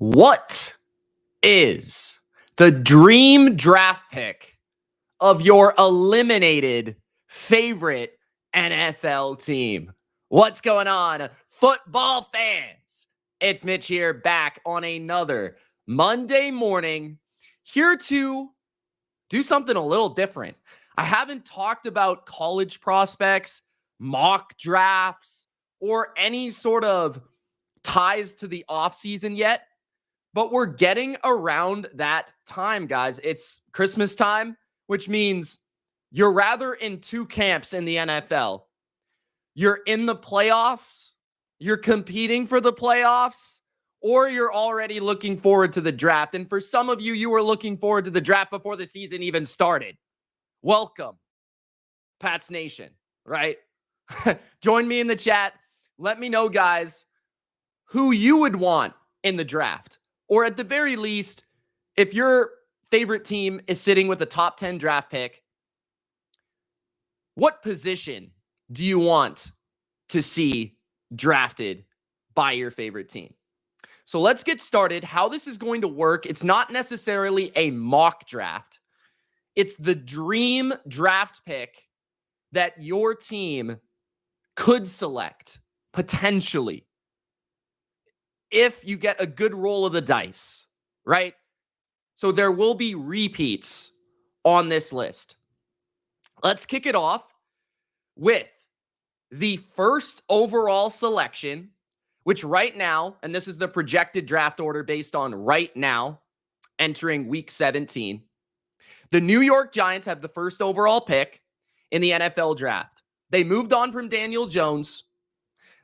What is the dream draft pick of your eliminated favorite NFL team? What's going on, football fans? It's Mitch here, back on another Monday morning, here to do something a little different. I haven't talked about college prospects, mock drafts, or any sort of ties to the offseason yet. But we're getting around that time, guys. It's Christmas time, which means you're rather in two camps in the NFL. You're in the playoffs, you're competing for the playoffs, or you're already looking forward to the draft. And for some of you, you were looking forward to the draft before the season even started. Welcome, Pats Nation, right? Join me in the chat. Let me know, guys, who you would want in the draft. Or at the very least, if your favorite team is sitting with a top 10 draft pick, what position do you want to see drafted by your favorite team? So let's get started. How this is going to work, it's not necessarily a mock draft. It's the dream draft pick that your team could select, potentially, if you get a good roll of the dice, right? So there will be repeats on this list. Let's kick it off with the first overall selection, which right now, and this is the projected draft order based on right now, entering week 17. The New York Giants have the first overall pick in the NFL draft. They moved on from Daniel Jones.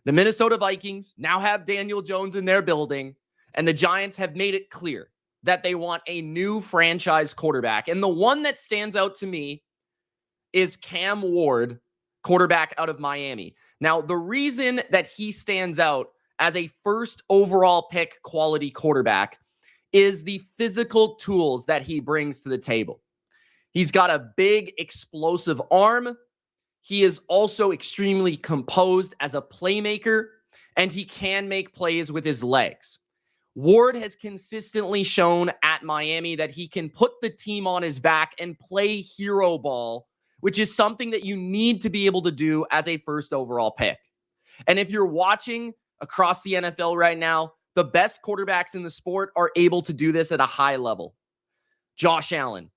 The Minnesota Vikings now have Daniel Jones in their building, and the Giants have made it clear that they want a new franchise quarterback. And the one that stands out to me is Cam Ward, quarterback out of Miami. Now, the reason that he stands out as a first overall pick quality quarterback is the physical tools that he brings to the table. He's got a big, explosive arm. He is also extremely composed as a playmaker, and he can make plays with his legs. Ward has consistently shown at Miami that he can put the team on his back and play hero ball, which is something that you need to be able to do as a first overall pick. And if you're watching across the NFL right now, the best quarterbacks in the sport are able to do this at a high level. Josh Allen,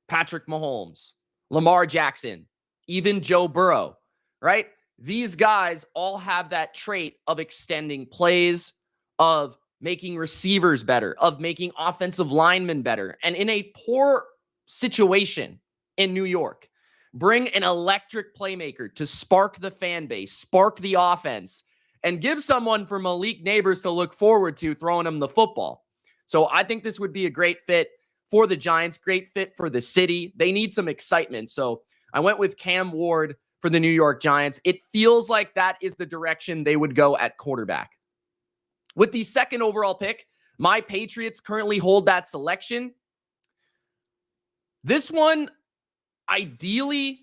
Patrick Mahomes, Lamar Jackson, even Joe Burrow, right? These guys all have that trait of extending plays, of making receivers better, of making offensive linemen better. And in a poor situation in New York, bring an electric playmaker to spark the fan base, spark the offense, and give someone for Malik Neighbors to look forward to throwing him the football. So I think this would be a great fit for the Giants, great fit for the city. They need some excitement. So I went with Cam Ward for the New York Giants. It feels like that is the direction they would go at quarterback. With the second overall pick, my Patriots currently hold that selection. This one, ideally,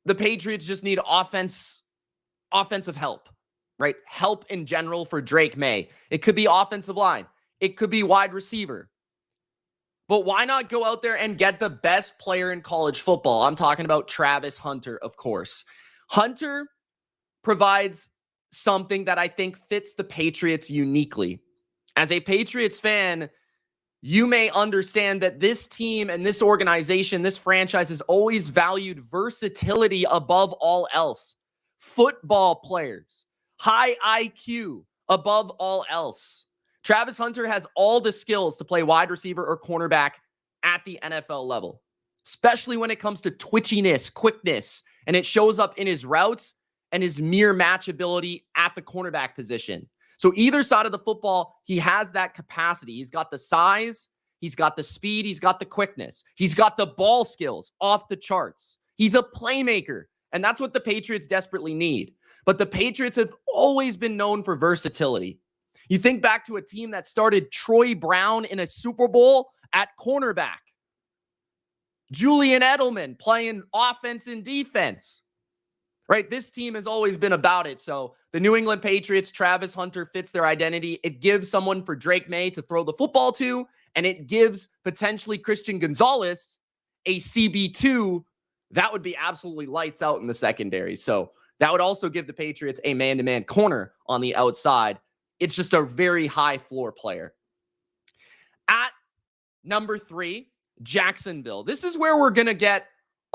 the Patriots just need offensive help, right? Help in general for Drake May. It could be offensive line. It could be wide receiver. But why not go out there and get the best player in college football? I'm talking about Travis Hunter, of course. Hunter provides something that I think fits the Patriots uniquely. As a Patriots fan, you may understand that this team and this organization, this franchise has always valued versatility above all else. Football players, high IQ above all else. Travis Hunter has all the skills to play wide receiver or cornerback at the NFL level, especially when it comes to twitchiness, quickness, and it shows up in his routes and his mere match ability at the cornerback position. So either side of the football, he has that capacity. He's got the size, he's got the speed, he's got the quickness, he's got the ball skills off the charts. He's a playmaker, and that's what the Patriots desperately need. But the Patriots have always been known for versatility. You think back to a team that started Troy Brown in a Super Bowl at cornerback. Julian Edelman playing offense and defense, right? This team has always been about it. So the New England Patriots, Travis Hunter fits their identity. It gives someone for Drake May to throw the football to, and it gives potentially Christian Gonzalez a CB2. That would be absolutely lights out in the secondary. So that would also give the Patriots a man-to-man corner on the outside. It's just a very high floor player. At number 3, Jacksonville. This is where we're going to get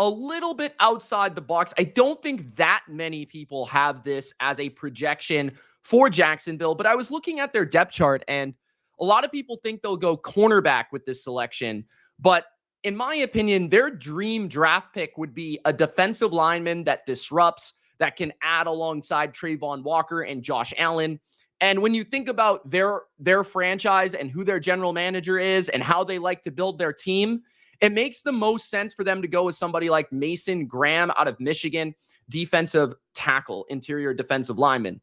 a little bit outside the box. I don't think that many people have this as a projection for Jacksonville, but I was looking at their depth chart, and a lot of people think they'll go cornerback with this selection. But in my opinion, their dream draft pick would be a defensive lineman that disrupts, that can add alongside Trayvon Walker and Josh Allen. And when you think about their franchise and who their general manager is and how they like to build their team, it makes the most sense for them to go with somebody like Mason Graham out of Michigan, defensive tackle, interior defensive lineman.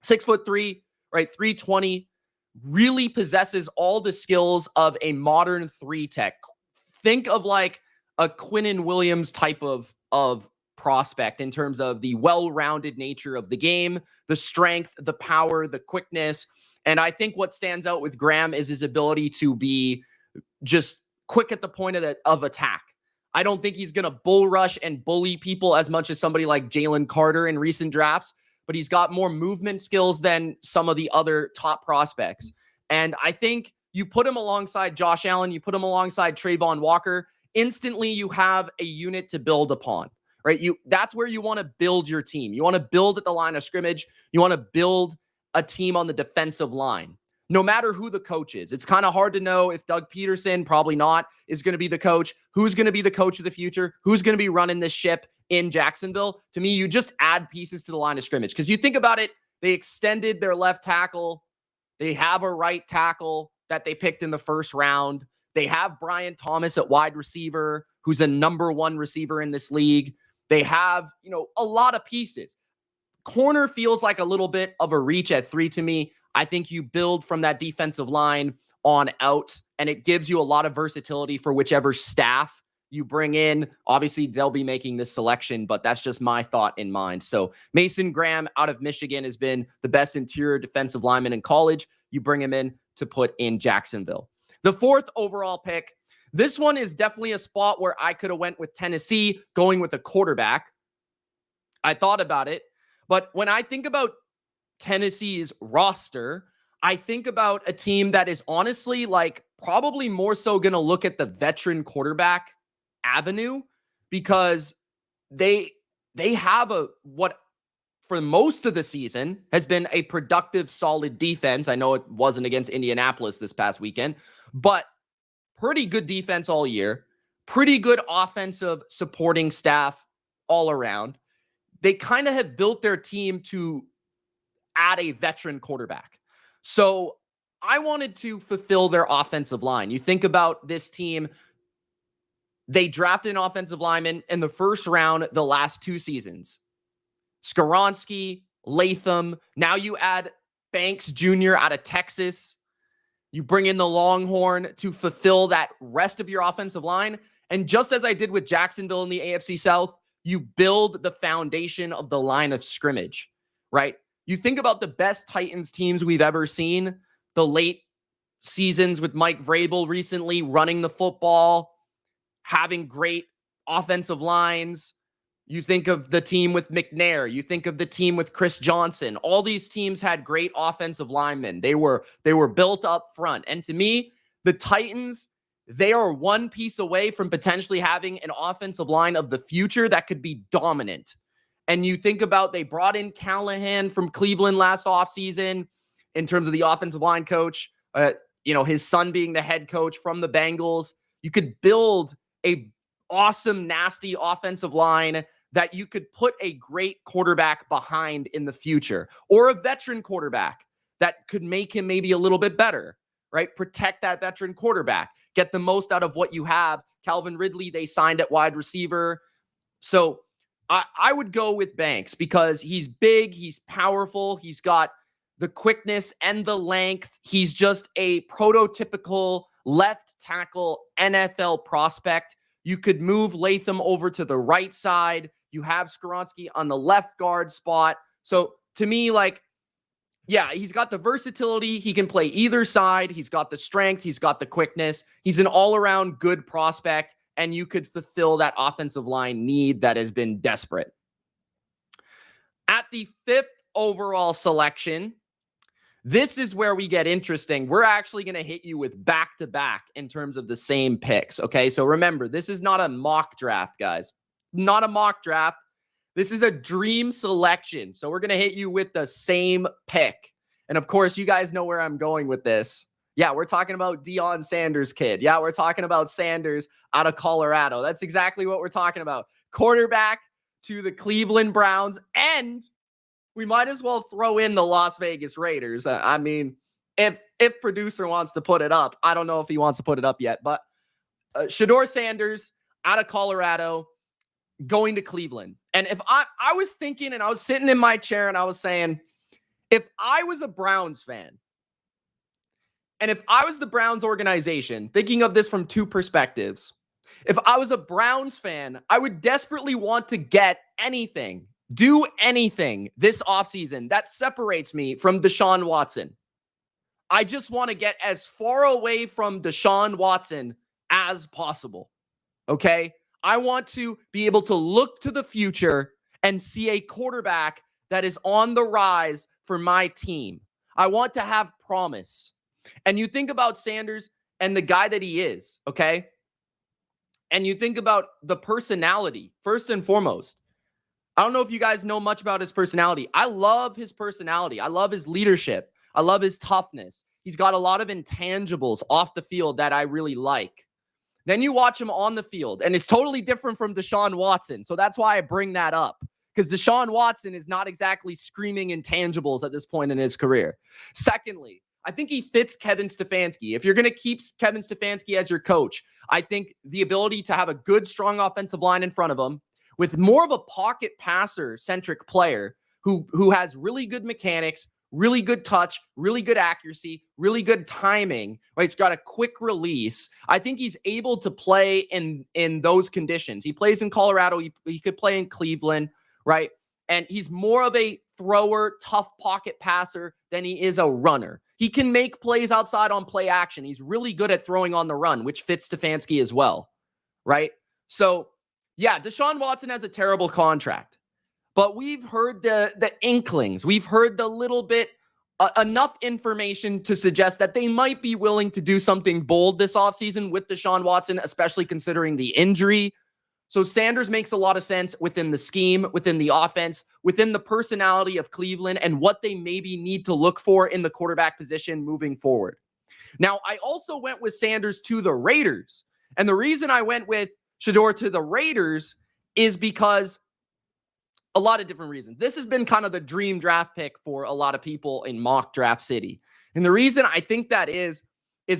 6'3", right? 320, really possesses all the skills of a modern 3-tech. Think of like a Quinnen Williams type of prospect in terms of the well-rounded nature of the game, the strength, the power, the quickness. And I think what stands out with Graham is his ability to be just quick at the point of attack. I don't think he's going to bull rush and bully people as much as somebody like Jalen Carter in recent drafts, but he's got more movement skills than some of the other top prospects. And I think you put him alongside Josh Allen, you put him alongside Trayvon Walker, instantly you have a unit to build upon, right? That's where you want to build your team. You want to build at the line of scrimmage. You want to build a team on the defensive line, no matter who the coach is. It's kind of hard to know if Doug Peterson, probably not, is going to be the coach. Who's going to be the coach of the future? Who's going to be running this ship in Jacksonville? To me, you just add pieces to the line of scrimmage. Because you think about it, they extended their left tackle. They have a right tackle that they picked in the first round. They have Brian Thomas at wide receiver, who's a number 1 receiver in this league. They have, a lot of pieces. Corner feels like a little bit of a reach at 3 to me. I think you build from that defensive line on out, and it gives you a lot of versatility for whichever staff you bring in. Obviously, they'll be making this selection, but that's just my thought in mind. So Mason Graham out of Michigan has been the best interior defensive lineman in college. You bring him in to put in Jacksonville. The 4th overall pick, this one is definitely a spot where I could have went with Tennessee, going with a quarterback. I thought about it, but when I think about Tennessee's roster, I think about a team that is honestly like probably more so going to look at the veteran quarterback avenue, because they have what for most of the season has been a productive, solid defense. I know it wasn't against Indianapolis this past weekend, but pretty good defense all year, pretty good offensive supporting staff all around. They kind of have built their team to add a veteran quarterback. So I wanted to fulfill their offensive line. You think about this team, they drafted an offensive lineman in the first round the last 2 seasons. Skoronski, Latham. Now you add Banks Jr. out of Texas. You bring in the Longhorn to fulfill that rest of your offensive line. And just as I did with Jacksonville in the AFC South, you build the foundation of the line of scrimmage, right? You think about the best Titans teams we've ever seen, the late seasons with Mike Vrabel recently running the football, having great offensive lines. You think of the team with McNair. You think of the team with Chris Johnson. All these teams had great offensive linemen. They were built up front. And to me, the Titans, they are one piece away from potentially having an offensive line of the future that could be dominant. And you think about, they brought in Callahan from Cleveland last offseason in terms of the offensive line coach, his son being the head coach from the Bengals. You could build a awesome, nasty offensive line that you could put a great quarterback behind in the future, or a veteran quarterback that could make him maybe a little bit better, right? Protect that veteran quarterback, get the most out of what you have. Calvin Ridley, they signed at wide receiver. So I would go with Banks because he's big, he's powerful, he's got the quickness and the length. He's just a prototypical left tackle NFL prospect. You could move Latham over to the right side. You have Skoronski on the left guard spot. So to me, like, yeah, he's got the versatility. He can play either side. He's got the strength. He's got the quickness. He's an all-around good prospect, and you could fulfill that offensive line need that has been desperate. At the 5th overall selection, this is where we get interesting. We're actually going to hit you with back-to-back in terms of the same picks, okay? So remember, this is not a mock draft, guys. Not a mock draft. This is a dream selection. So we're going to hit you with the same pick. And of course, you guys know where I'm going with this. Yeah, we're talking about Deion Sanders' kid. Yeah, we're talking about Sanders out of Colorado. That's exactly what we're talking about. Quarterback to the Cleveland Browns. And we might as well throw in the Las Vegas Raiders. I mean, if producer wants to put it up, I don't know if he wants to put it up yet, but Shedeur Sanders out of Colorado, going to Cleveland. And if I was thinking, and I was sitting in my chair and I was saying, if I was a Browns fan, and if I was the Browns organization, thinking of this from two perspectives, if I was a Browns fan, I would desperately want to get anything, do anything this offseason that separates me from Deshaun Watson. I just want to get as far away from Deshaun Watson as possible. Okay? I want to be able to look to the future and see a quarterback that is on the rise for my team. I want to have promise. And you think about Sanders and the guy that he is, okay? And you think about the personality, first and foremost. I don't know if you guys know much about his personality. I love his personality. I love his leadership. I love his toughness. He's got a lot of intangibles off the field that I really like. Then you watch him on the field, and it's totally different from Deshaun Watson. So that's why I bring that up, because Deshaun Watson is not exactly screaming intangibles at this point in his career. Secondly, I think he fits Kevin Stefanski. If you're going to keep Kevin Stefanski as your coach, I think the ability to have a good, strong offensive line in front of him with more of a pocket passer-centric player who has really good mechanics, really good touch, really good accuracy, really good timing, right? He's got a quick release. I think he's able to play in those conditions. He plays in Colorado. He could play in Cleveland, right? And he's more of a thrower, tough pocket passer than he is a runner. He can make plays outside on play action. He's really good at throwing on the run, which fits Stefanski as well, right? So, yeah, Deshaun Watson has a terrible contract. But we've heard the inklings. We've heard the little bit, enough information to suggest that they might be willing to do something bold this offseason with Deshaun Watson, especially considering the injury. So Sanders makes a lot of sense within the scheme, within the offense, within the personality of Cleveland, and what they maybe need to look for in the quarterback position moving forward. Now, I also went with Sanders to the Raiders. And the reason I went with Shedeur to the Raiders is because a lot of different reasons. This has been kind of the dream draft pick for a lot of people in mock draft city. And the reason I think that is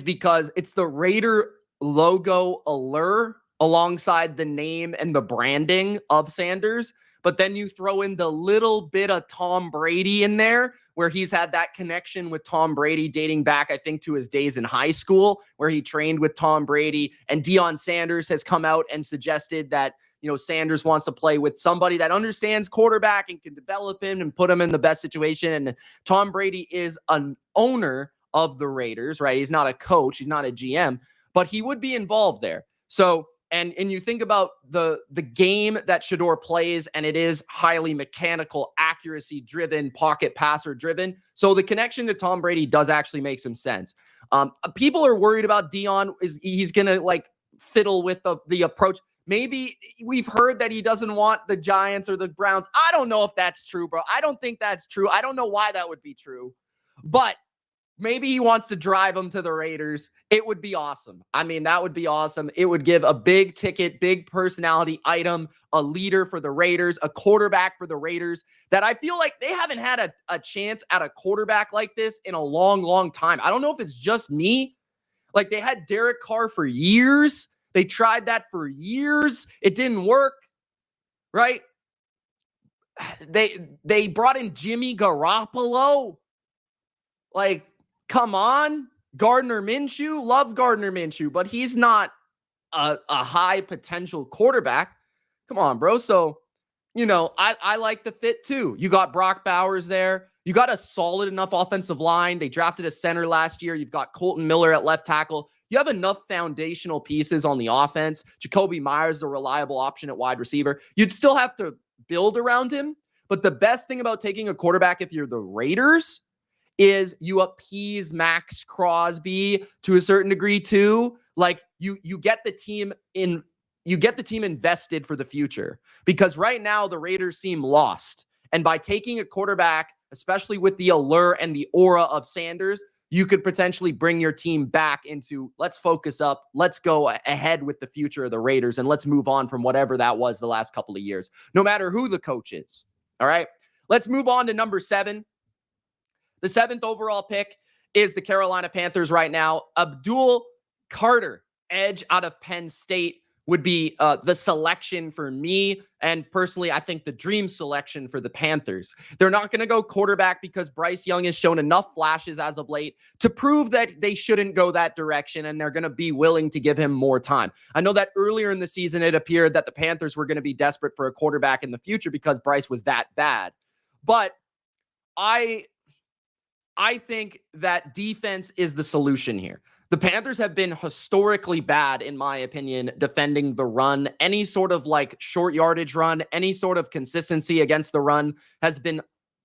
because it's the Raider logo allure alongside the name and the branding of Sanders. But then you throw in the little bit of Tom Brady in there, where he's had that connection with Tom Brady dating back, I think, to his days in high school, where he trained with Tom Brady. And Deion Sanders has come out and suggested that, you know, Sanders wants to play with somebody that understands quarterback and can develop him and put him in the best situation. And Tom Brady is an owner of the Raiders, right? He's not a coach. He's not a GM, but he would be involved there. So, and you think about the game that Shedeur plays, and it is highly mechanical, accuracy-driven, pocket passer-driven. So the connection to Tom Brady does actually make some sense. People are worried about Deion. He's going to, like, fiddle with the approach. Maybe we've heard that he doesn't want the Giants or the Browns. I don't know if that's true, bro. I don't think that's true. I don't know why that would be true. But maybe he wants to drive them to the Raiders. It would be awesome. I mean, that would be awesome. It would give a big ticket, big personality item, a leader for the Raiders, a quarterback for the Raiders that I feel like they haven't had a chance at a quarterback like this in a long, long time. I don't know if it's just me. Like, they had Derek Carr for years. They tried that for years. It didn't work, right? They brought in Jimmy Garoppolo. Like, come on. Gardner Minshew. Love Gardner Minshew, but he's not a high potential quarterback. Come on, bro. So I like the fit too. You got Brock Bowers there. You got a solid enough offensive line. They drafted a center last year. You've got Colton Miller at left tackle. You have enough foundational pieces on the offense. Jacoby Myers is a reliable option at wide receiver. You'd still have to build around him. But the best thing about taking a quarterback if you're the Raiders is you appease Max Crosby to a certain degree too. Like you get the team invested for the future, because right now the Raiders seem lost. And by taking a quarterback, especially with the allure and the aura of Sanders, you could potentially bring your team back into, let's focus up, let's go ahead with the future of the Raiders, and let's move on from whatever that was the last couple of years, no matter who the coach is. All right, let's move on to number 7. The 7th overall pick is the Carolina Panthers right now. Abdul Carter, edge out of Penn State, would be the selection for me. And personally, I think the dream selection for the Panthers. They're not going to go quarterback because Bryce Young has shown enough flashes as of late to prove that they shouldn't go that direction, and they're going to be willing to give him more time. I know that earlier in the season, it appeared that the Panthers were going to be desperate for a quarterback in the future because Bryce was that bad. But I think that defense is the solution here. The Panthers have been historically bad, in my opinion, defending the run. Any sort of like short yardage run, any sort of consistency against the run has been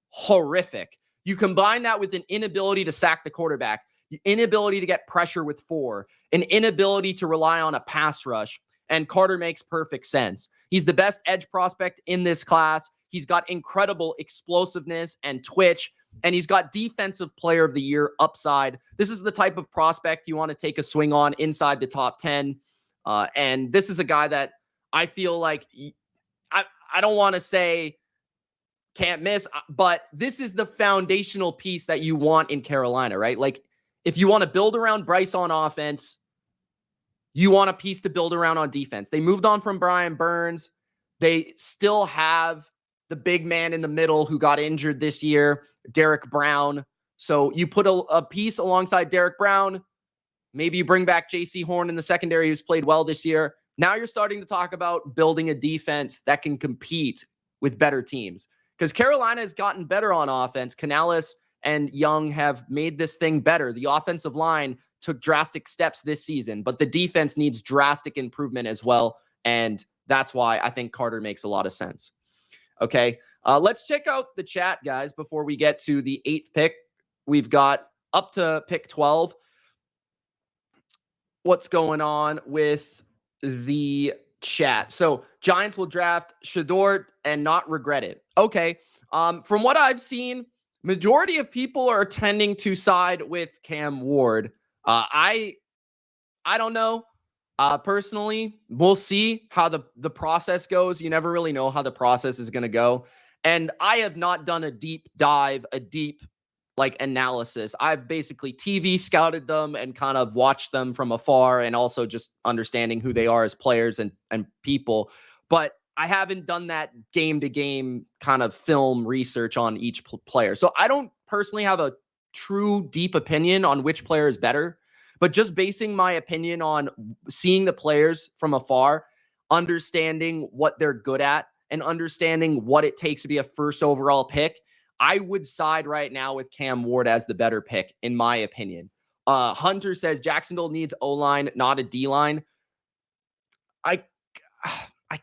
horrific. You combine that with an inability to sack the quarterback, inability to get pressure with 4, an inability to rely on a pass rush, and Carter makes perfect sense. He's the best edge prospect in this class. He's got incredible explosiveness and twitch, and he's got defensive player of the year upside. This is the type of prospect you want to take a swing on inside the top 10. And this is a guy that I feel like I don't want to say can't miss, but this is the foundational piece that you want in Carolina, right? Like if you want to build around Bryce on offense, you want a piece to build around on defense. They moved on from Brian Burns. They still have the big man in the middle who got injured this year, Derek Brown. So you put a piece alongside Derek Brown. Maybe you bring back J.C. Horn in the secondary, who's played well this year. Now you're starting to talk about building a defense that can compete with better teams, because Carolina has gotten better on offense. Canales and Young have made this thing better. The offensive line took drastic steps this season, but the defense needs drastic improvement as well. And that's why I think Carter makes a lot of sense. Okay, let's check out the chat, guys, before we get to the 8th pick. We've got up to pick 12. What's going on with the chat? So Giants will draft Shedeur and not regret it. Okay, from what I've seen, majority of people are tending to side with Cam Ward. I don't know. Personally, we'll see how the process goes. You never really know how the process is going to go. And I have not done a deep dive, a deep analysis. I've basically TV scouted them and kind of watched them from afar, and also just understanding who they are as players and people. But I haven't done that game to game kind of film research on each player. So I don't personally have a true deep opinion on which player is better. But just basing my opinion on seeing the players from afar, understanding what they're good at, and understanding what it takes to be a first overall pick, I would side right now with Cam Ward as the better pick, in my opinion. Hunter says Jacksonville needs O-line, not a D-line. I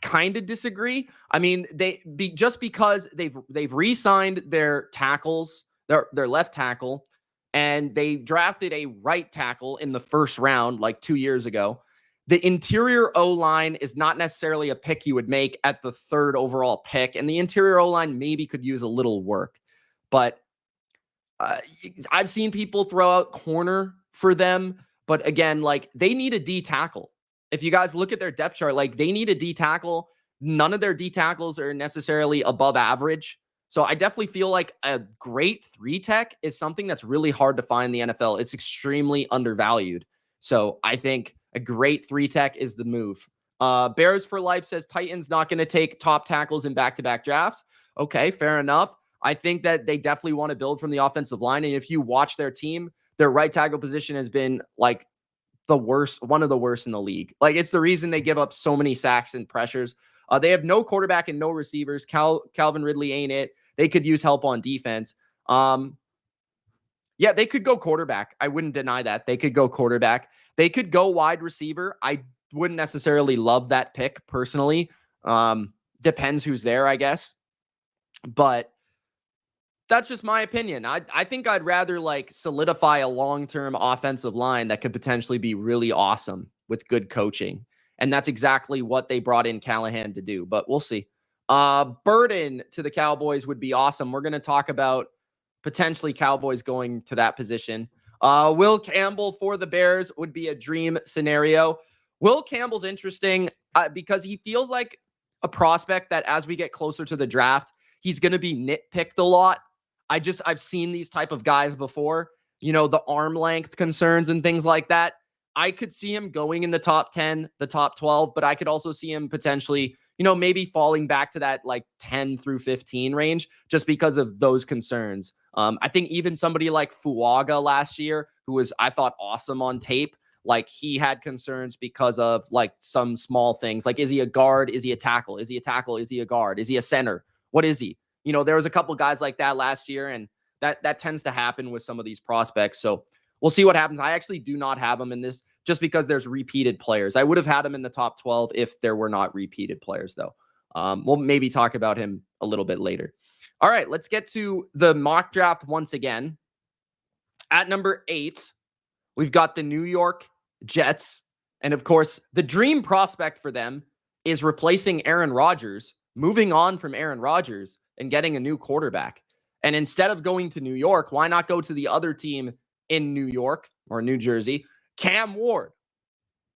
kind of disagree. I mean, just because they've re-signed their tackles, their left tackle, and they drafted a right tackle in the first round like 2 years ago. The interior O-line is not necessarily a pick you would make at the 3rd overall pick, and the interior O-line maybe could use a little work. But I've seen people throw out corner for them, but again, they need a D tackle. If you guys look at their depth chart, they need a D tackle. None of their D tackles are necessarily above average. So I definitely feel like a great 3 tech is something that's really hard to find in the NFL. It's extremely undervalued. So I think a great 3 tech is the move. Bears for Life says Titans not going to take top tackles in back-to-back drafts. Okay, fair enough. I think that they definitely want to build from the offensive line. And if you watch their team, their right tackle position has been the worst, one of the worst in the league. It's the reason they give up so many sacks and pressures. They have no quarterback and no receivers. Calvin Ridley ain't it. They could use help on defense. Yeah, they could go quarterback. I wouldn't deny that. They could go quarterback. They could go wide receiver. I wouldn't necessarily love that pick personally. Depends who's there, I guess. But that's just my opinion. I think I'd rather like solidify a long-term offensive line that could potentially be really awesome with good coaching. And that's exactly what they brought in Callahan to do, but we'll see. Burden to the Cowboys would be awesome. We're going to talk about potentially Cowboys going to that position. Will Campbell for the Bears would be a dream scenario. Will Campbell's interesting because he feels like a prospect that as we get closer to the draft, he's going to be nitpicked a lot. I've seen these type of guys before, you know, the arm length concerns and things like that. I could see him going in the top 10, the top 12, but I could also see him potentially, you know, maybe falling back to that like 10 through 15 range just because of those concerns. I think even somebody like Fuaga last year, who was, I thought, awesome on tape, like he had concerns because of like some small things. Like, is he a guard? Is he a tackle? Is he a tackle? Is he a guard? Is he a center? What is he? You know, there was a couple guys like that last year, and that tends to happen with some of these prospects. So we'll see what happens. I actually do not have him in this just because there's repeated players. I would have had him in the top 12 if there were not repeated players, though. We'll maybe talk about him a little bit later. All right, let's get to the mock draft once again. At number 8, we've got the New York Jets. And of course, the dream prospect for them is replacing Aaron Rodgers, moving on from Aaron Rodgers and getting a new quarterback. And instead of going to New York, why not go to the other team in New York or New Jersey? Cam Ward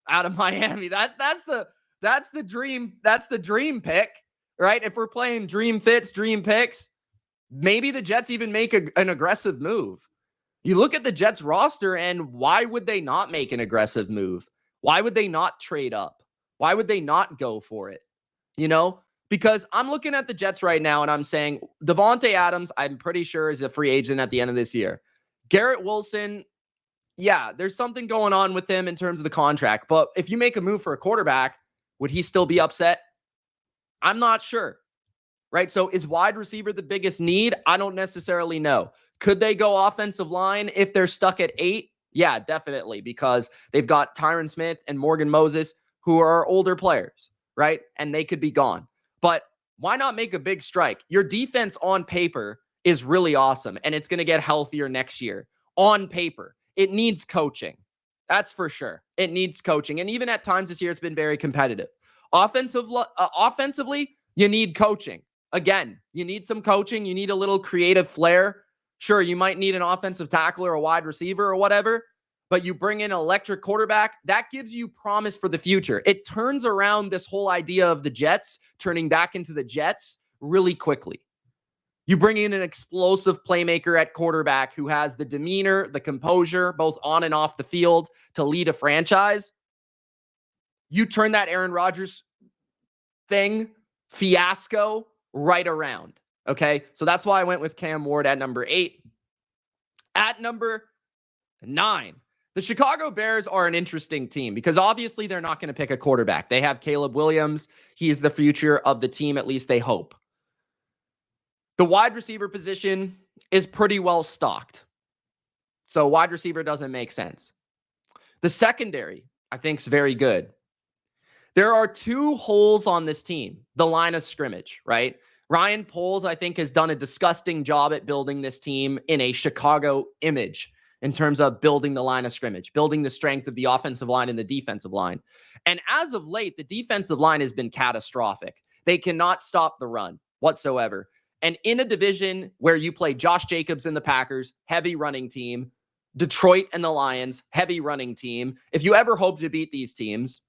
out of Miami. That's the dream. That's the dream pick, right? If we're playing dream fits, dream picks, maybe the Jets even make an aggressive move. You look at the Jets roster, and why would they not make an aggressive move? Why would they not trade up? Why would they not go for it? You know, because I'm looking at the Jets right now and I'm saying Devontae Adams, I'm pretty sure, is a free agent at the end of this year. Garrett Wilson, yeah, there's something going on with him in terms of the contract. But if you make a move for a quarterback, would he still be upset? I'm not sure. Right? So is wide receiver the biggest need? I don't necessarily know. Could they go offensive line if they're stuck at 8? Yeah, definitely, because they've got Tyron Smith and Morgan Moses, who are older players, right? And they could be gone. But why not make a big strike? Your defense on paper is really awesome, and it's going to get healthier next year. On paper, it needs coaching. That's for sure. It needs coaching. And even at times this year, it's been very competitive. Offensively, you need coaching. Again, you need some coaching. You need a little creative flair. Sure, you might need an offensive tackle or a wide receiver or whatever, but you bring in an electric quarterback, that gives you promise for the future. It turns around this whole idea of the Jets turning back into the Jets really quickly. You bring in an explosive playmaker at quarterback who has the demeanor, the composure, both on and off the field to lead a franchise. You turn that Aaron Rodgers fiasco right around. Okay, so that's why I went with Cam Ward at number 8. At number 9, the Chicago Bears are an interesting team because obviously they're not going to pick a quarterback. They have Caleb Williams. He is the future of the team, at least they hope. The wide receiver position is pretty well stocked. So wide receiver doesn't make sense. The secondary, I think, is very good. There are 2 holes on this team, the line of scrimmage, right? Ryan Poles, I think, has done a disgusting job at building this team in a Chicago image in terms of building the line of scrimmage, building the strength of the offensive line and the defensive line. And as of late, the defensive line has been catastrophic. They cannot stop the run whatsoever. And in a division where you play Josh Jacobs and the Packers, heavy running team, Detroit and the Lions, heavy running team, if you ever hope to beat these teams,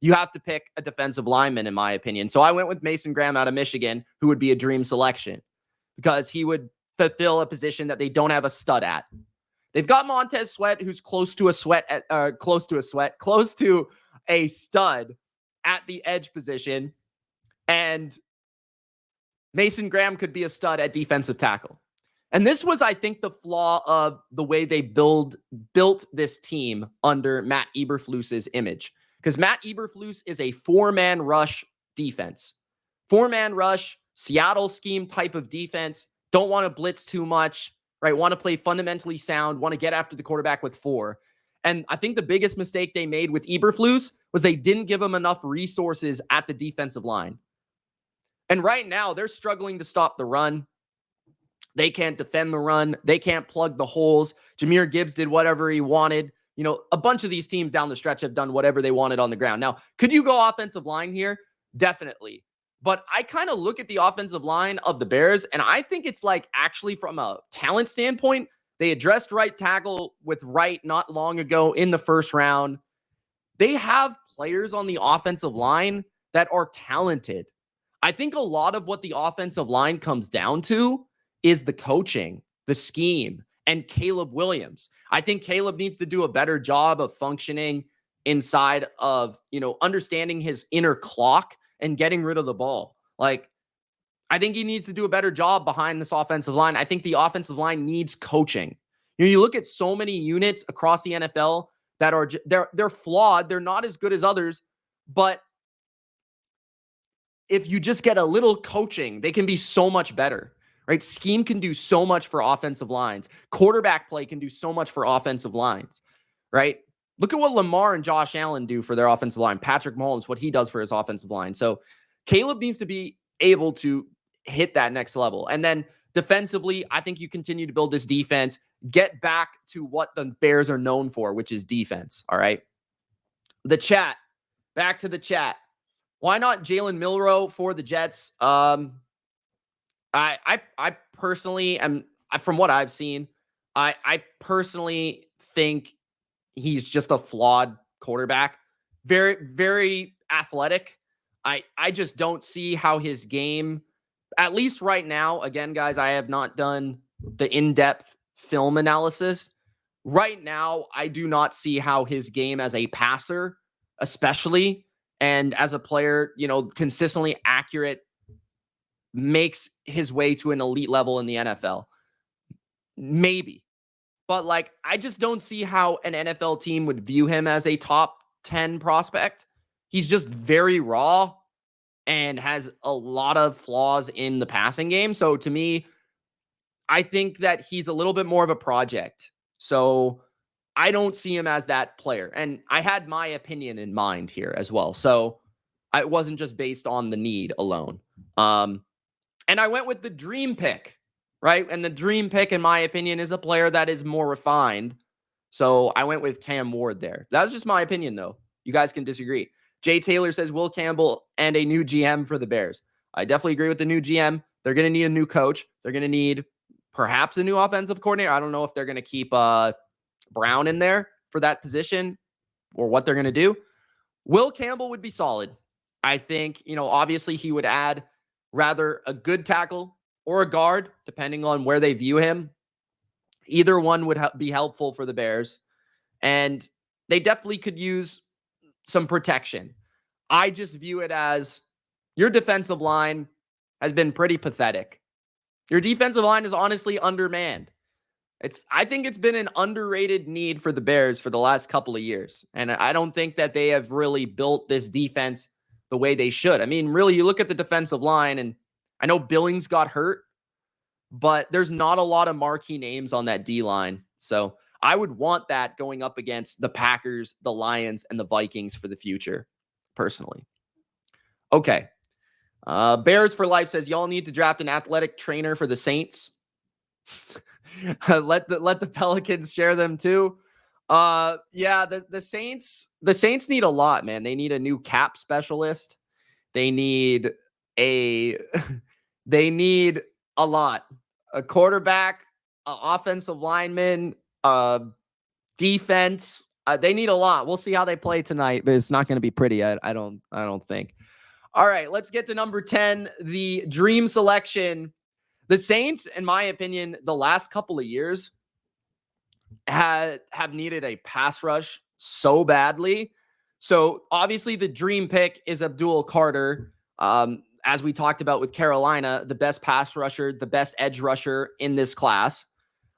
you have to pick a defensive lineman, in my opinion. So I went with Mason Graham out of Michigan, who would be a dream selection because he would fulfill a position that they don't have a stud at. They've got Montez Sweat, who's close to a stud at the edge position. And Mason Graham could be a stud at defensive tackle. And this was, I think, the flaw of the way they built this team under Matt Eberflus's image. Because Matt Eberflus is a 4-man rush defense. 4-man rush, Seattle scheme type of defense. Don't want to blitz too much, right? Want to play fundamentally sound, want to get after the quarterback with 4. And I think the biggest mistake they made with Eberflus was they didn't give him enough resources at the defensive line. And right now, they're struggling to stop the run. They can't defend the run. They can't plug the holes. Jahmyr Gibbs did whatever he wanted. You know, a bunch of these teams down the stretch have done whatever they wanted on the ground. Now, could you go offensive line here? Definitely. But I kind of look at the offensive line of the Bears, and I think it's like actually from a talent standpoint, they addressed right tackle with Wright not long ago in the first round. They have players on the offensive line that are talented. I think a lot of what the offensive line comes down to is the coaching, the scheme, and Caleb Williams. I think Caleb needs to do a better job of functioning inside of, understanding his inner clock and getting rid of the ball. Like, I think he needs to do a better job behind this offensive line. I think the offensive line needs coaching. You look at so many units across the NFL that are they're flawed. They're not as good as others, but if you just get a little coaching, they can be so much better, right? Scheme can do so much for offensive lines. Quarterback play can do so much for offensive lines, right? Look at what Lamar and Josh Allen do for their offensive line. Patrick Mahomes, what he does for his offensive line. So Caleb needs to be able to hit that next level. And then defensively, I think you continue to build this defense, get back to what the Bears are known for, which is defense. All right. The chat, back to the chat. Why not Jalen Milroe for the Jets? I personally am, from what I've seen, I personally think he's just a flawed quarterback. Very, very athletic. I just don't see how his game, at least right now, again, guys, I have not done the in-depth film analysis. Right now, I do not see how his game as a passer, especially, and as a player, consistently accurate, makes his way to an elite level in the NFL. Maybe. But I just don't see how an NFL team would view him as a top 10 prospect. He's just very raw and has a lot of flaws in the passing game. So to me, I think that he's a little bit more of a project. So I don't see him as that player. And I had my opinion in mind here as well. So it wasn't just based on the need alone. And I went with the dream pick, right? And the dream pick, in my opinion, is a player that is more refined. So I went with Cam Ward there. That was just my opinion, though. You guys can disagree. Jay Taylor says Will Campbell and a new GM for the Bears. I definitely agree with the new GM. They're going to need a new coach. They're going to need perhaps a new offensive coordinator. I don't know if they're going to keep Brown in there for that position or what they're going to do. Will Campbell would be solid. I think, obviously he would add rather a good tackle or a guard, depending on where they view him. Either one would be helpful for the Bears. And they definitely could use some protection. I just view it as your defensive line has been pretty pathetic. Your defensive line is honestly undermanned. I think it's been an underrated need for the Bears for the last couple of years. And I don't think that they have really built this defense the way they should. I mean, really, you look at the defensive line, and I know Billings got hurt, but there's not a lot of marquee names on that D line. So I would want that going up against the Packers, the Lions, and the Vikings for the future, personally. Okay. Bears for Life says, y'all need to draft an athletic trainer for the Saints. let the Pelicans share them too. Yeah, the Saints need a lot, man. They need a new cap specialist. They need they need a lot. A quarterback, offensive lineman, defense. They need a lot. We'll see how they play tonight, but it's not going to be pretty. I don't think. All right, let's get to number 10, the dream selection. The Saints, in my opinion, the last couple of years have needed a pass rush so badly. So obviously the dream pick is Abdul Carter. As we talked about with Carolina, the best pass rusher, the best edge rusher in this class.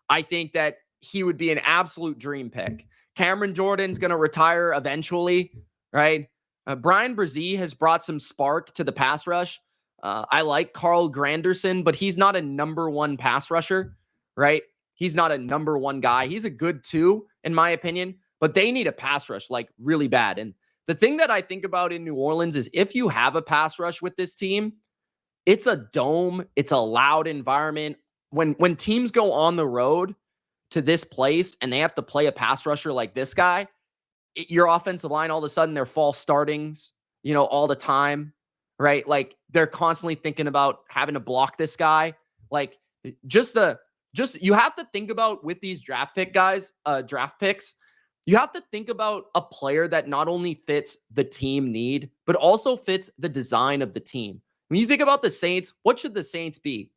I think that he would be an absolute dream pick. Cameron Jordan's going to retire eventually, right? Brian Brzee has brought some spark to the pass rush. I like Carl Granderson, but he's not a number one pass rusher, right? He's not a number one guy. He's a good 2, in my opinion, but they need a pass rush like really bad. And the thing that I think about in New Orleans is if you have a pass rush with this team, it's a dome, it's a loud environment. When teams go on the road to this place and they have to play a pass rusher like this guy, your offensive line, all of a sudden they're false startings, all the time, right? Like they're constantly thinking about having to block this guy. Like just you have to think about with these draft picks, you have to think about a player that not only fits the team need, but also fits the design of the team. When you think about the Saints, what should the Saints be?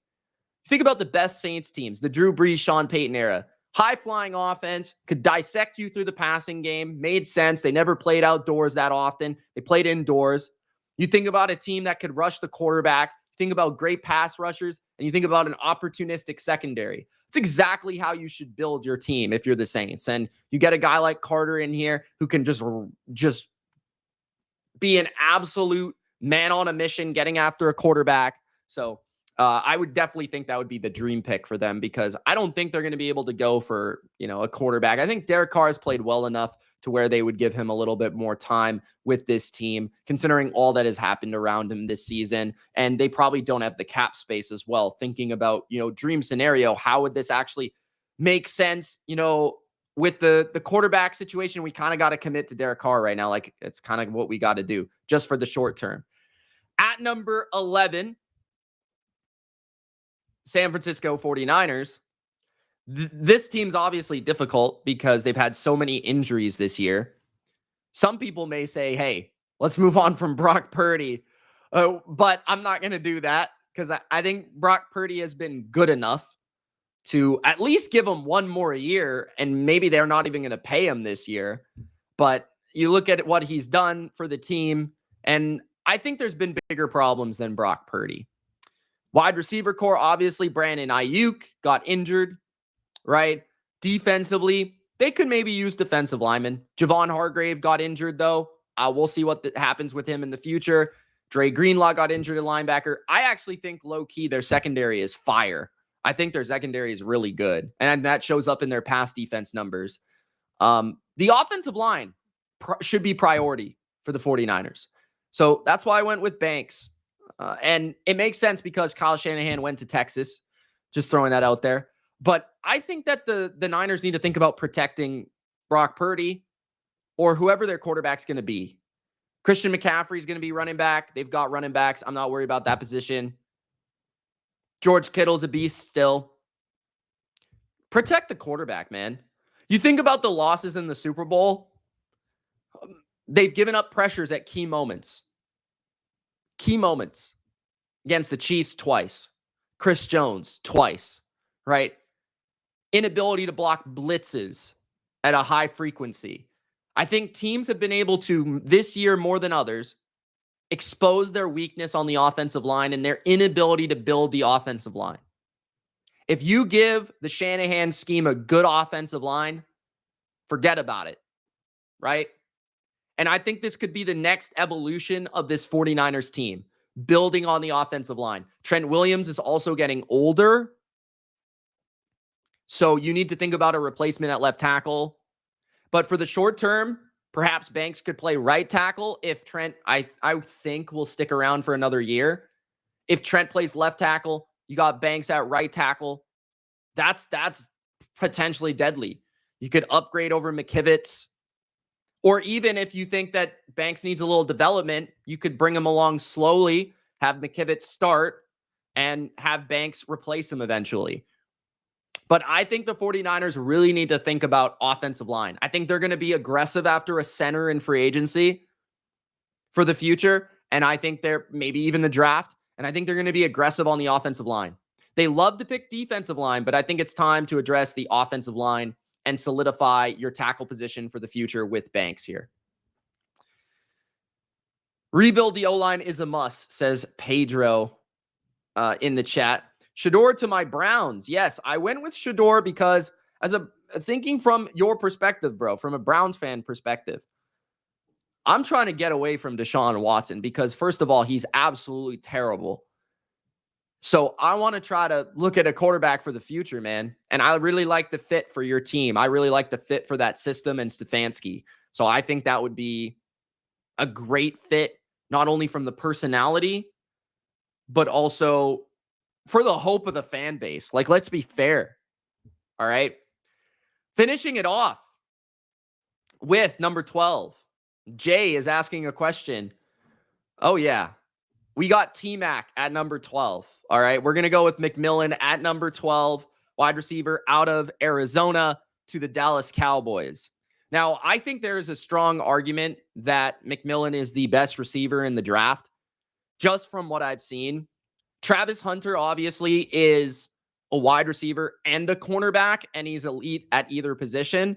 Think about the best Saints teams, the Drew Brees, Sean Payton era. High-flying offense, could dissect you through the passing game, made sense. They never played outdoors that often. They played indoors. You think about a team that could rush the quarterback. You think about great pass rushers, and you think about an opportunistic secondary. It's exactly how you should build your team if you're the Saints. And you get a guy like Carter in here who can just be an absolute man on a mission getting after a quarterback. So I would definitely think that would be the dream pick for them because I don't think they're going to be able to go for, a quarterback. I think Derek Carr has played well enough to where they would give him a little bit more time with this team, considering all that has happened around him this season. And they probably don't have the cap space as well. Thinking about, dream scenario, how would this actually make sense? With the quarterback situation, we kind of got to commit to Derek Carr right now. Like it's kind of what we got to do just for the short term. At number 11, San Francisco 49ers. This team's obviously difficult because they've had so many injuries this year. Some people may say, hey, let's move on from Brock Purdy. But I'm not going to do that because I think Brock Purdy has been good enough to at least give him one more year, and maybe they're not even going to pay him this year. But you look at what he's done for the team, and I think there's been bigger problems than Brock Purdy. Wide receiver core, obviously, Brandon Ayuk got injured, right? Defensively, they could maybe use defensive linemen. Javon Hargrave got injured, though. We'll see what happens with him in the future. Dre Greenlaw got injured at linebacker. I actually think, low-key, their secondary is fire. I think their secondary is really good, and that shows up in their pass defense numbers. The offensive line should be priority for the 49ers. So that's why I went with Banks. And it makes sense because Kyle Shanahan went to Texas. Just throwing that out there. But I think that the Niners need to think about protecting Brock Purdy or whoever their quarterback's going to be. Christian McCaffrey is going to be running back. They've got running backs. I'm not worried about that position. George Kittle's a beast still. Protect the quarterback, man. You think about the losses in the Super Bowl. They've given up pressures at key moments. Key moments against the Chiefs twice. Chris Jones twice, right? Inability to block blitzes at a high frequency. I think teams have been able to, this year more than others, expose their weakness on the offensive line and their inability to build the offensive line. If you give the Shanahan scheme a good offensive line, forget about it, right? And I think this could be the next evolution of this 49ers team, building on the offensive line. Trent Williams is also getting older. So you need to think about a replacement at left tackle. But for the short term, perhaps Banks could play right tackle if Trent, I think, will stick around for another year. If Trent plays left tackle, you got Banks at right tackle. That's potentially deadly. You could upgrade over McKivitz. Or even if you think that Banks needs a little development, you could bring him along slowly, have McKivitz start, and have Banks replace him eventually. But I think the 49ers really need to think about offensive line. I think they're going to be aggressive after a center in free agency for the future. And I think they're maybe even the draft. And I think they're going to be aggressive on the offensive line. They love to pick defensive line, but I think it's time to address the offensive line and solidify your tackle position for the future with Banks here. Rebuild the O-line is a must, says Pedro in the chat. Shador to my Browns. Yes, I went with Shador because thinking from your perspective, bro, from a Browns fan perspective, I'm trying to get away from Deshaun Watson because, first of all, he's absolutely terrible. So I want to try to look at a quarterback for the future, man. And I really like the fit for your team. I really like the fit for that system and Stefanski. So I think that would be a great fit, not only from the personality, but also for the hope of the fan base. Like, let's be fair. All right. Finishing it off with number 12. Jay is asking a question. Oh, yeah. We got T-Mac at number 12. All right. We're going to go with McMillan at number 12, wide receiver out of Arizona to the Dallas Cowboys. Now, I think there is a strong argument that McMillan is the best receiver in the draft, just from what I've seen. Travis Hunter obviously is a wide receiver and a cornerback, and he's elite at either position.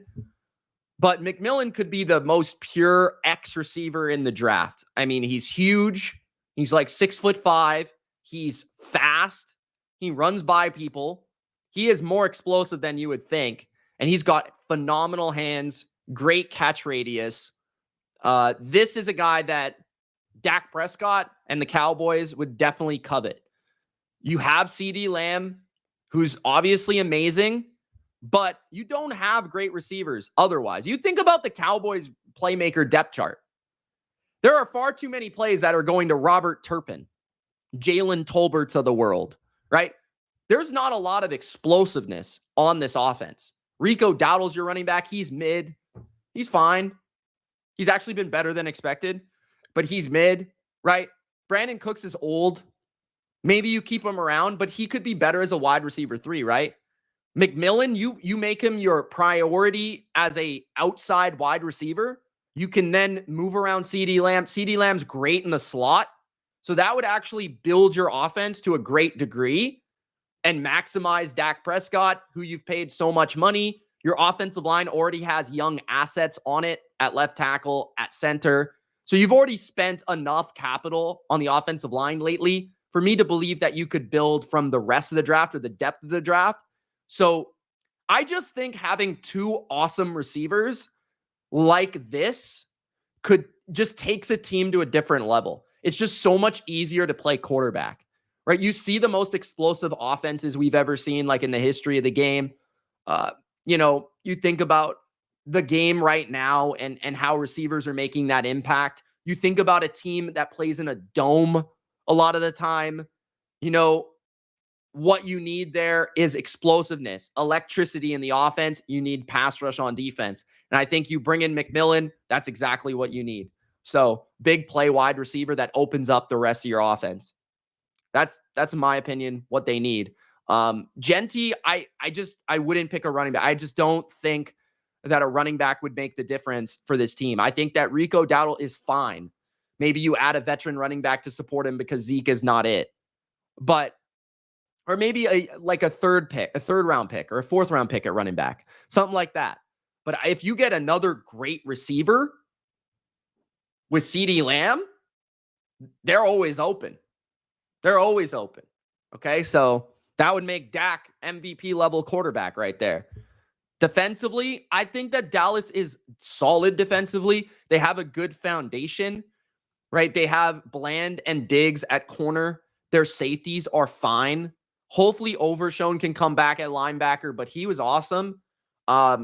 But McMillan could be the most pure X receiver in the draft. I mean, he's huge. He's like 6'5". He's fast. He runs by people. He is more explosive than you would think. And he's got phenomenal hands, great catch radius. This is a guy that Dak Prescott and the Cowboys would definitely covet. You have CeeDee Lamb, who's obviously amazing, but you don't have great receivers otherwise. You think about the Cowboys playmaker depth chart. There are far too many plays that are going to Robert Turpin, Jalen Tolberts of the world, right? There's not a lot of explosiveness on this offense. Rico Dowdle's your running back. He's mid. He's fine. He's actually been better than expected, but he's mid, right? Brandon Cooks is old. Maybe you keep him around, but he could be better as a wide receiver 3, right? McMillan, you make him your priority as a outside wide receiver. You can then move around CeeDee Lamb. CeeDee Lamb's great in the slot. So that would actually build your offense to a great degree and maximize Dak Prescott, who you've paid so much money. Your offensive line already has young assets on it at left tackle, at center. So you've already spent enough capital on the offensive line lately for me to believe that you could build from the rest of the draft or the depth of the draft. So I just think having two awesome receivers like this could just takes a team to a different level. It's just so much easier to play quarterback, right? You see the most explosive offenses we've ever seen, like in the history of the game. You think about the game right now and how receivers are making that impact. You think about a team that plays in a dome a lot of the time. What you need there is explosiveness, electricity in the offense. You need pass rush on defense. And I think you bring in McMillan, that's exactly what you need. So big play wide receiver that opens up the rest of your offense. That's in my opinion what they need. Genty, I wouldn't pick a running back. I just don't think that a running back would make the difference for this team. I think that Rico Dowdle is fine. Maybe you add a veteran running back to support him because Zeke is not it. Or maybe a third round pick or a fourth round pick at running back, something like that. But if you get another great receiver with CeeDee Lamb, they're always open. They're always open. Okay, so that would make Dak MVP level quarterback right there. Defensively, I think that Dallas is solid defensively. They have a good foundation, right? They have Bland and Diggs at corner. Their safeties are fine. Hopefully Overshown can come back at linebacker, but he was awesome.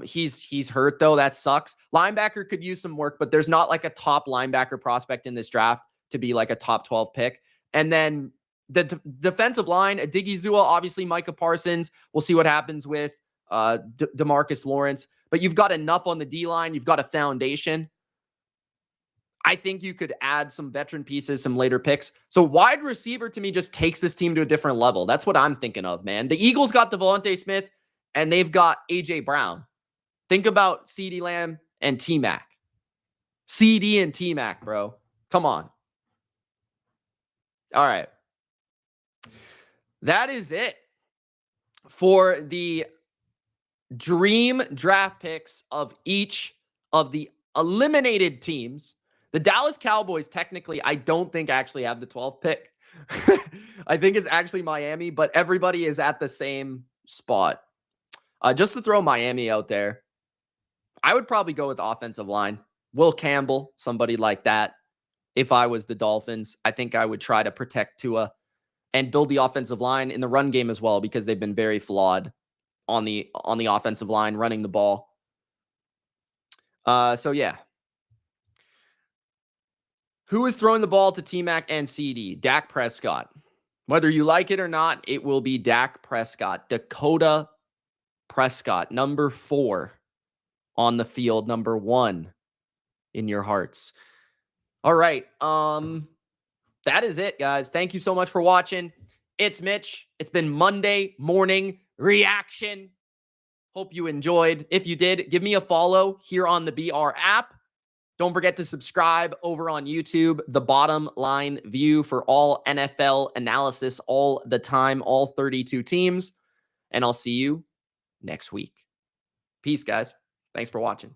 He's hurt though. That sucks. Linebacker could use some work, but there's not like a top linebacker prospect in this draft to be like a top 12 pick. And then the defensive line, Odighizuwa, obviously Micah Parsons. We'll see what happens with DeMarcus Lawrence. But you've got enough on the D-line. You've got a foundation. I think you could add some veteran pieces, some later picks. So wide receiver to me just takes this team to a different level. That's what I'm thinking of, man. The Eagles got Devontae Smith and they've got A.J. Brown. Think about CeeDee Lamb and T-Mac. CD and T-Mac, bro. Come on. All right. That is it for the dream draft picks of each of the eliminated teams. The Dallas Cowboys, technically, I don't think actually have the 12th pick. I think it's actually Miami, but everybody is at the same spot. Just to throw Miami out there, I would probably go with offensive line. Will Campbell, somebody like that. If I was the Dolphins, I think I would try to protect Tua and build the offensive line in the run game as well, because they've been very flawed on the offensive line running the ball. So yeah. Who is throwing the ball to T-Mac and CD? Dak Prescott. Whether you like it or not, it will be Dak Prescott. Dakota Prescott, number 4 on the field, number 1 in your hearts. All right. That is it, guys. Thank you so much for watching. It's Mitch. It's been Monday morning reaction. Hope you enjoyed. If you did, give me a follow here on the BR app. Don't forget to subscribe over on YouTube, The Bottom Line View, for all NFL analysis all the time, all 32 teams. And I'll see you next week. Peace, guys. Thanks for watching.